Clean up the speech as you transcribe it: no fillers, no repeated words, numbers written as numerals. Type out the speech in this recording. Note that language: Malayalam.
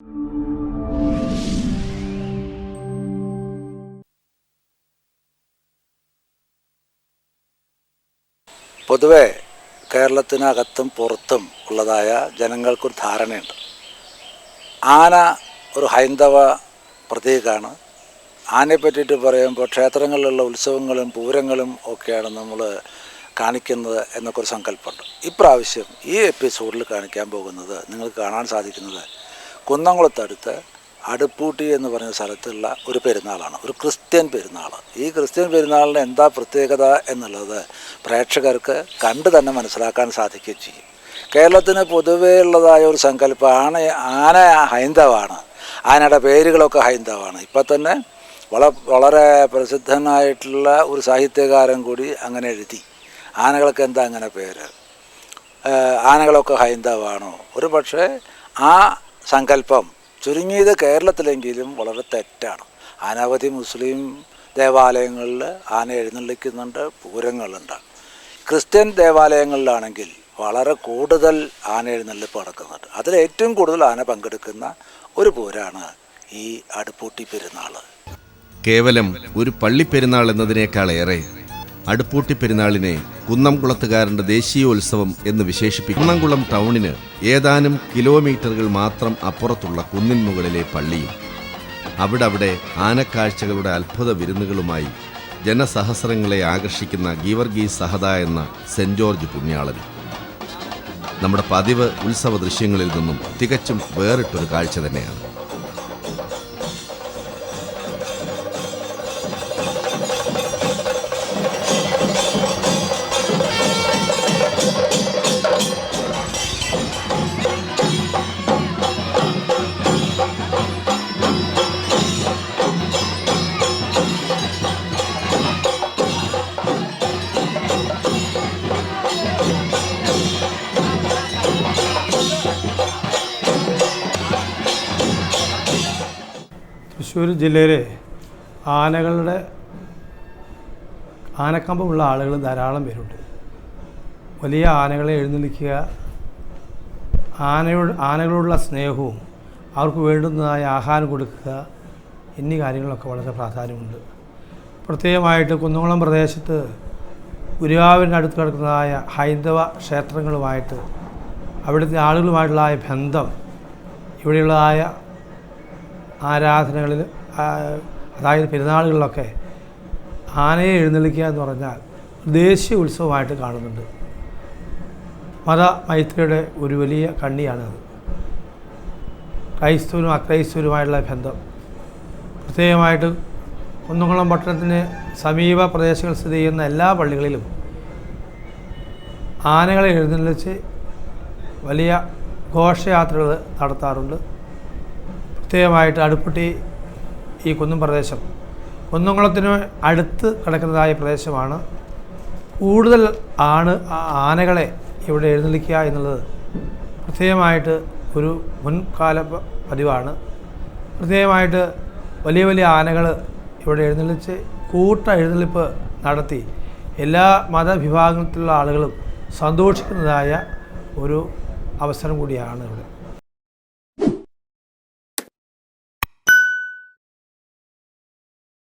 പൊതുവെ കേരളത്തിനകത്തും പുറത്തും ഉള്ളതായ ജനങ്ങൾക്കൊരു ധാരണയുണ്ട്. ആന ഒരു ഹൈന്ദവ പ്രതീകമാണ്. ആനയെ പറ്റിയിട്ട് പറയുമ്പോൾ ക്ഷേത്രങ്ങളിലുള്ള ഉത്സവങ്ങളും പൂരങ്ങളും ഒക്കെയാണ് നമ്മൾ കാണിക്കുന്നത് എന്നൊക്കെ ഒരു സങ്കല്പമുണ്ട്. ഇപ്രാവശ്യം ഈ എപ്പിസോഡിൽ കാണിക്കാൻ പോകുന്നത് നിങ്ങൾക്ക് കാണാൻ സാധിക്കുന്നത് കുന്നംകുളത്തടുത്ത് അടുപ്പൂട്ടി എന്ന് പറയുന്ന സ്ഥലത്തുള്ള ഒരു പെരുന്നാളാണ്, ഒരു ക്രിസ്ത്യൻ പെരുന്നാൾ. ഈ ക്രിസ്ത്യൻ പെരുന്നാളിന് എന്താ പ്രത്യേകത എന്നുള്ളത് പ്രേക്ഷകർക്ക് കണ്ടു തന്നെ മനസ്സിലാക്കാൻ സാധിക്കുകയും ചെയ്യും. കേരളത്തിന് പൊതുവേ ഉള്ളതായ ഒരു സങ്കല്പം ആന ഹൈന്ദവമാണ്, ആനയുടെ പേരുകളൊക്കെ ഹൈന്ദവമാണ്. ഇപ്പം തന്നെ വളരെ പ്രസിദ്ധനായിട്ടുള്ള ഒരു സാഹിത്യകാരൻ കൂടി അങ്ങനെ എഴുതി, ആനകൾക്ക് എന്താ അങ്ങനെ പേര്, ആനകളൊക്കെ ഹൈന്ദവമാണോ? ഒരു പക്ഷേ ആ സങ്കല്പം ചുരുങ്ങിയത് കേരളത്തിലെങ്കിലും വളരെ തെറ്റാണ്. അനവധി മുസ്ലിം ദേവാലയങ്ങളിൽ ആന എഴുന്നള്ളിക്കുന്നുണ്ട്, പൂരങ്ങളുണ്ട്. ക്രിസ്ത്യൻ ദേവാലയങ്ങളിലാണെങ്കിൽ വളരെ കൂടുതൽ ആന എഴുന്നള്ളിപ്പ് നടക്കുന്നുണ്ട്. അതിലേറ്റവും കൂടുതൽ ആന പങ്കെടുക്കുന്ന ഒരു പൂരമാണ് ഈ അടുപ്പൂട്ടി പെരുന്നാൾ. കേവലം ഒരു പള്ളിപ്പെരുന്നാൾ എന്നതിനേക്കാളേറെ അടുപ്പൂട്ടി പെരുന്നാളിനെ കുന്നംകുളത്തുകാരൻ്റെ ദേശീയോത്സവം എന്ന് വിശേഷിപ്പിക്കും. കുന്നംകുളം ടൗണിന് ഏതാനും കിലോമീറ്ററുകൾ മാത്രം അപ്പുറത്തുള്ള കുന്നിൻ മുകളിലെ പള്ളിയും അവിടെ ആനക്കാഴ്ചകളുടെ അത്ഭുത വിരുന്നുകളുമായി ജനസഹസ്രങ്ങളെ ആകർഷിക്കുന്ന ഗീവർഗീസ് സഹദ എന്ന സെന്റ് ജോർജ് പുണ്യാളൻ നമ്മുടെ പതിവ് ഉത്സവ ദൃശ്യങ്ങളിൽ നിന്നും തികച്ചും വേറിട്ടൊരു കാഴ്ച തന്നെയാണ്. തൃശ്ശൂർ ജില്ലയിലെ ആനക്കമ്പമുള്ള ആളുകൾ ധാരാളം പേരുണ്ട്. വലിയ ആനകളെ എഴുന്നള്ളിക്കുക, ആനകളോടുള്ള സ്നേഹവും അവർക്ക് വേണ്ടുന്നതായ ആഹാരം കൊടുക്കുക എന്നീ കാര്യങ്ങളൊക്കെ വളരെ പ്രാധാന്യമുണ്ട്. പ്രത്യേകമായിട്ട് കുന്നംകുളം പ്രദേശത്ത് ഗുരുവായൂരിനടുത്ത് കിടക്കുന്നതായ ഹൈന്ദവ ക്ഷേത്രങ്ങളുമായിട്ട് അവിടുത്തെ ആളുകളുമായിട്ടുള്ളതായ ബന്ധം, ഇവിടെയുള്ളതായ ആരാധനകളിൽ, അതായത് പെരുന്നാളുകളിലൊക്കെ ആനയെ എഴുന്നള്ളിക്കുക എന്ന് പറഞ്ഞാൽ ദേശീയ ഉത്സവമായിട്ട് കാണുന്നുണ്ട്. മതമൈത്രിയുടെ ഒരു വലിയ കണ്ണിയാണത്. ക്രൈസ്തവരും അക്രൈസ്തവരുമായിട്ടുള്ള ബന്ധം, പ്രത്യേകമായിട്ട് കുന്നംകുളം പട്ടണത്തിന് സമീപ പ്രദേശങ്ങൾ സ്ഥിതി ചെയ്യുന്ന എല്ലാ പള്ളികളിലും ആനകളെ എഴുന്നള്ളിച്ച് വലിയ ഘോഷയാത്രകൾ നടത്താറുണ്ട്. പ്രത്യേകമായിട്ട് അടുപ്പൂട്ടി ഈ കുന്നും പ്രദേശം കുന്നംകുളത്തിന് അടുത്ത് കിടക്കുന്നതായ പ്രദേശമാണ്. കൂടുതൽ ആനകളെ ഇവിടെ എഴുന്നള്ളിക്കുക എന്നുള്ളത് പ്രത്യേകമായിട്ട് ഒരു മുൻകാല പതിവാണ്. പ്രത്യേകമായിട്ട് വലിയ വലിയ ആനകൾ ഇവിടെ എഴുന്നള്ളിച്ച് എഴുന്നള്ളിപ്പ് നടത്തി എല്ലാ മതവിഭാഗത്തിലുള്ള ആളുകളും സന്തോഷിക്കുന്നതായ ഒരു അവസരം കൂടിയാണ് ഇവിടെ.